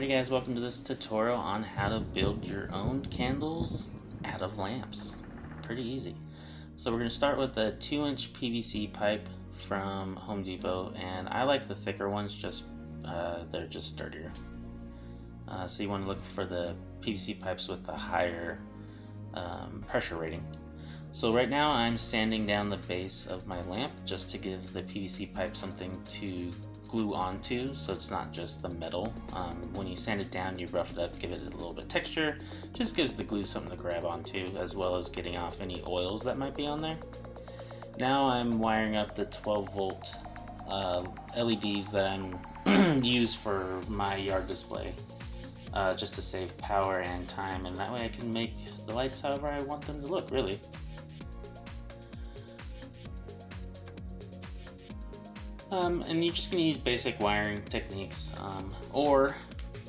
Alrighty guys, welcome to this tutorial on how to build your own candles out of lamps. Pretty easy. So we're going to start with a 2-inch PVC pipe from Home Depot, and I like the thicker ones, they're just sturdier. So you want to look for the PVC pipes with the higher pressure rating. So right now I'm sanding down the base of my lamp just to give the PVC pipe something to glue onto, so it's not just the metal. When you sand it down, you rough it up, give it a little bit of texture, just gives the glue something to grab onto, as well as getting off any oils that might be on there. Now I'm wiring up the 12 volt LEDs that I'm use for my yard display, just to save power and time, and that way I can make the lights however I want them to look, really. And you're just going to use basic wiring techniques, or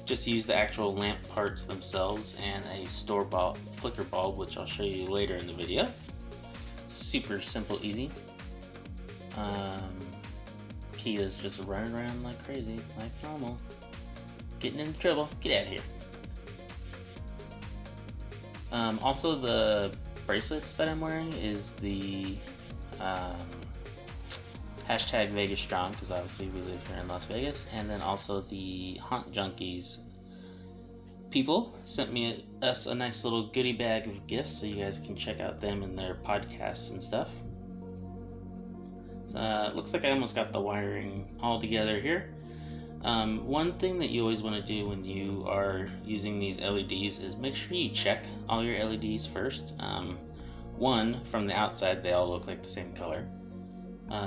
just use the actual lamp parts themselves and a store-bought flicker bulb, which I'll show you later in the video. Super simple, easy. Kia's just running around like crazy, like normal. Getting into trouble. Get out of here. Also, the bracelets that I'm wearing is the hashtag Vegas Strong, because obviously we live here in Las Vegas, and then also the Haunt Junkies people sent us a nice little goodie bag of gifts, so you guys can check out them and their podcasts and stuff. It looks like I almost got the wiring all together here. One thing that you always want to do when you are using these LEDs is make sure you check all your LEDs first. One, from the outside they all look like the same color.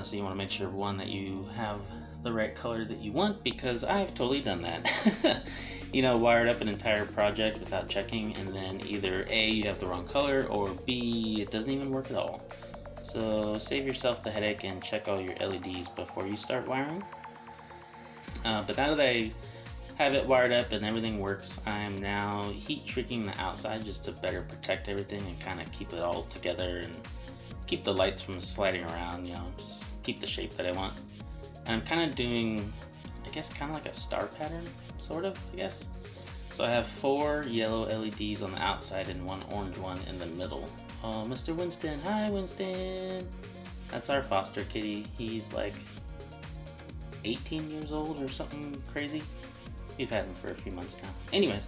So you want to make sure, one, that you have the right color that you want, because I've totally done that. Wired up an entire project without checking, and then either A, you have the wrong color, or B, it doesn't even work at all. So save yourself the headache and check all your LEDs before you start wiring. But now that I have it wired up and everything works, I am now heat shrinking the outside just to better protect everything and kind of keep it all together and keep the lights from sliding around, just keep the shape that I want. And I'm kind of doing, I guess, kind of like a star pattern, sort of, I guess. So I have 4 yellow LEDs on the outside and 1 orange one in the middle. Oh, Mr. Winston, hi Winston! That's our foster kitty. He's like 18 years old or something crazy. We've had him for a few months now. Anyways,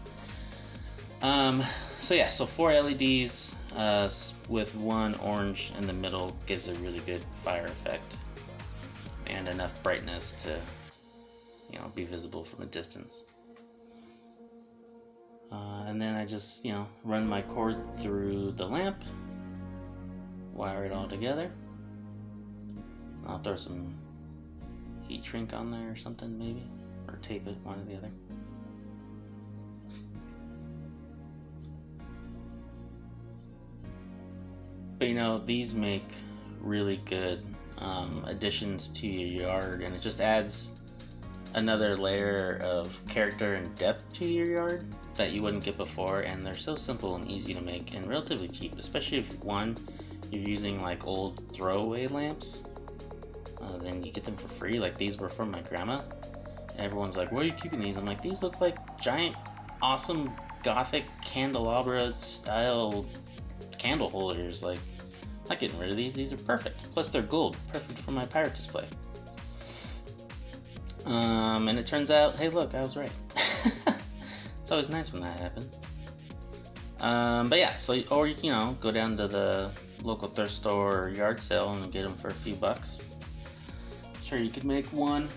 so 4 LEDs, with 1 orange in the middle gives a really good fire effect and enough brightness to be visible from a distance. And then I just run my cord through the lamp, wire it all together. I'll throw some heat shrink on there or something, maybe, or tape it, one or the other. But these make really good additions to your yard, and it just adds another layer of character and depth to your yard that you wouldn't get before. And they're so simple and easy to make and relatively cheap, especially if you're using like old throwaway lamps. Then you get them for free. Like, these were from my grandma, and everyone's like, where are you keeping these? I'm like, these look like giant awesome gothic candelabra style candle holders. Like, I'm not getting rid of these. These are perfect. Plus they're gold, perfect for my pirate display. And it turns out, hey look, I was right. It's always nice when that happens. But yeah, so, or go down to the local thrift store or yard sale and get them for a few bucks. Sure, you could make one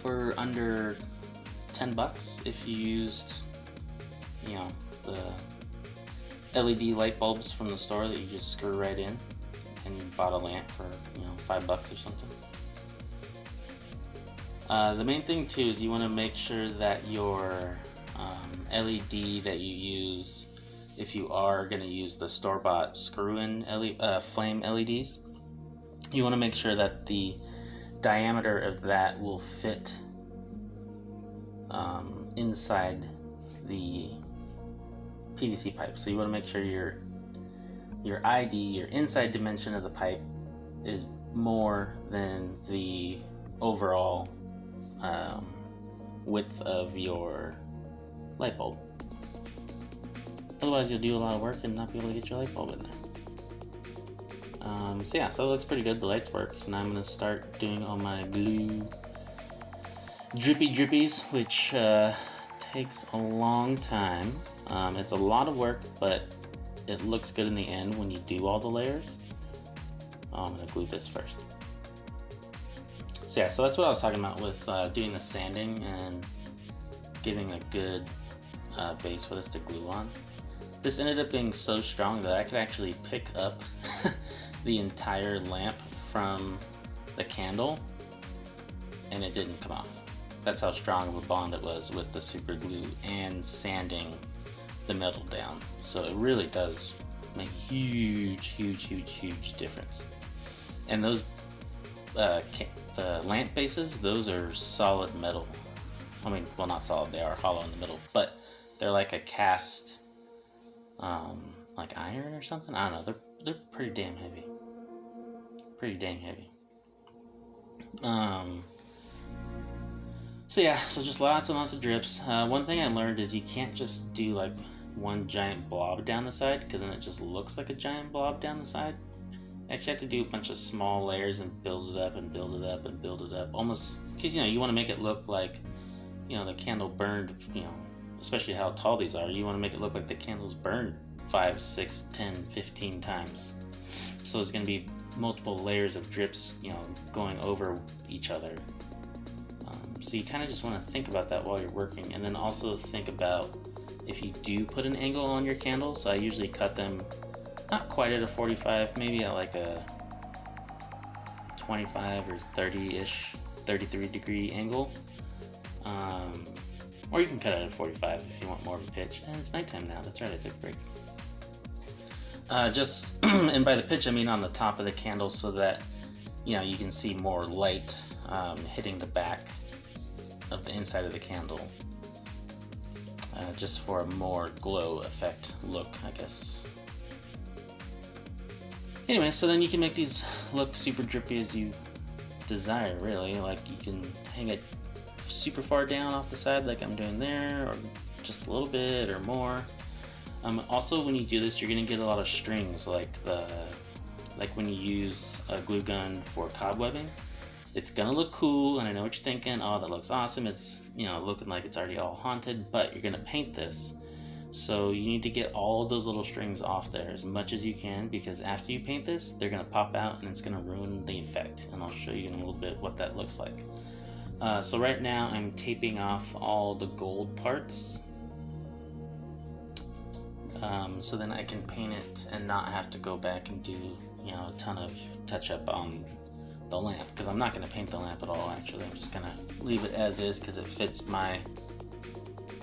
for under 10 bucks if you used the LED light bulbs from the store that you just screw right in, and you bought a lamp for $5 or something. The main thing too is you want to make sure that your LED that you use, if you are going to use the store-bought screw-in flame LEDs, you want to make sure that the diameter of that will fit inside the PVC pipe. So you want to make sure your your inside dimension of the pipe is more than the overall width of your light bulb. Otherwise, you'll do a lot of work and not be able to get your light bulb in there. So it looks pretty good. The lights work. So now I'm going to start doing all my glue drippies, which takes a long time. It's a lot of work, but it looks good in the end when you do all the layers. I'm going to glue this first. So that's what I was talking about with doing the sanding and giving a good base for this to glue on. This ended up being so strong that I could actually pick up the entire lamp from the candle and it didn't come off. That's how strong of a bond it was with the super glue and sanding the metal down. So it really does make a huge difference. And those the lamp bases, those are solid metal. I mean, well, not solid, they are hollow in the middle, but they're like a cast like iron or something. I don't know, they're pretty damn heavy. Pretty dang heavy. So just lots and lots of drips. One thing I learned is you can't just do like one giant blob down the side, because then it just looks like a giant blob down the side. You actually have to do a bunch of small layers and build it up and build it up and build it up. Almost, because you want to make it look like, the candle burned, especially how tall these are. You want to make it look like the candles burned 5, 6, 10, 15 times. So there's going to be multiple layers of drips, going over each other. So you kind of just want to think about that while you're working, and then also think about if you do put an angle on your candles. So I usually cut them not quite at a 45, maybe at like a 25 or 30-ish, 33 degree angle. Or you can cut it at a 45 if you want more of a pitch. And it's nighttime now, that's right, I took a break. And by the pitch I mean on the top of the candle, so that you can see more light hitting the back of the inside of the candle, just for a more glow effect look, I guess. Anyway, so then you can make these look super drippy as you desire, really. Like you can hang it super far down off the side like I'm doing there, or just a little bit or more. Also, when you do this, you're going to get a lot of strings, like when you use a glue gun for cobwebbing. It's going to look cool, and I know what you're thinking. Oh, that looks awesome. It's looking like it's already all haunted, but you're going to paint this. So you need to get all of those little strings off there as much as you can, because after you paint this, they're going to pop out and it's going to ruin the effect. And I'll show you in a little bit what that looks like. So right now I'm taping off all the gold parts. So then I can paint it and not have to go back and do a ton of touch up on the lamp, because I'm not going to paint the lamp at all. Actually, I'm just going to leave it as is because it fits my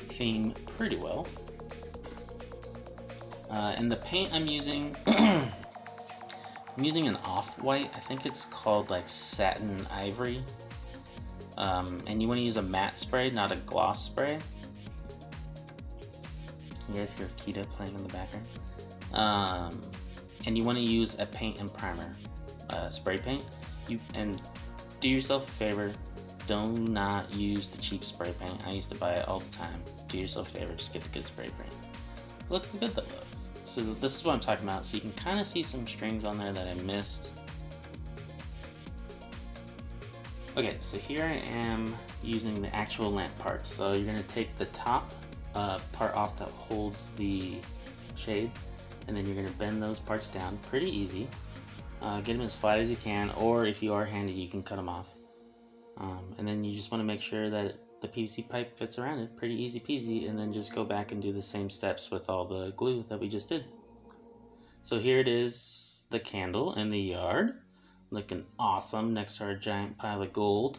theme pretty well. And the paint I'm using, I'm using an off-white. I think it's called like satin ivory. And you want to use a matte spray, not a gloss spray. You guys hear Kita playing in the background. And you want to use a paint and primer, spray paint. And do yourself a favor, do not use the cheap spray paint. I used to buy it all the time. Do yourself a favor, just get the good spray paint. Look how good that looks. So this is what I'm talking about. So you can kind of see some strings on there that I missed. Okay, so here I am using the actual lamp parts. So you're going to take the top part off that holds the shade, and then you're going to bend those parts down pretty easy. Get them as flat as you can, or if you are handy, you can cut them off. And then you just want to make sure that the PVC pipe fits around it, pretty easy peasy, and then just go back and do the same steps with all the glue that we just did. So here it is, the candle in the yard, looking awesome next to our giant pile of gold.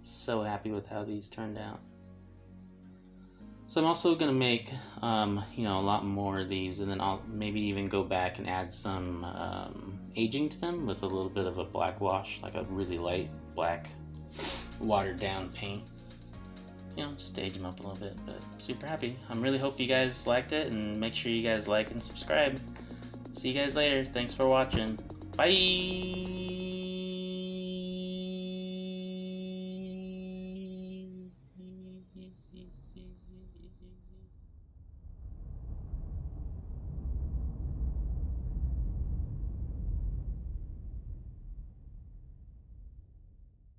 So happy with how these turned out. So I'm also going to make, a lot more of these, and then I'll maybe even go back and add some aging to them with a little bit of a black wash, like a really light black watered down paint. Just age them up a little bit, but super happy. I'm really hope you guys liked it, and make sure you guys like and subscribe. See you guys later. Thanks for watching. Bye!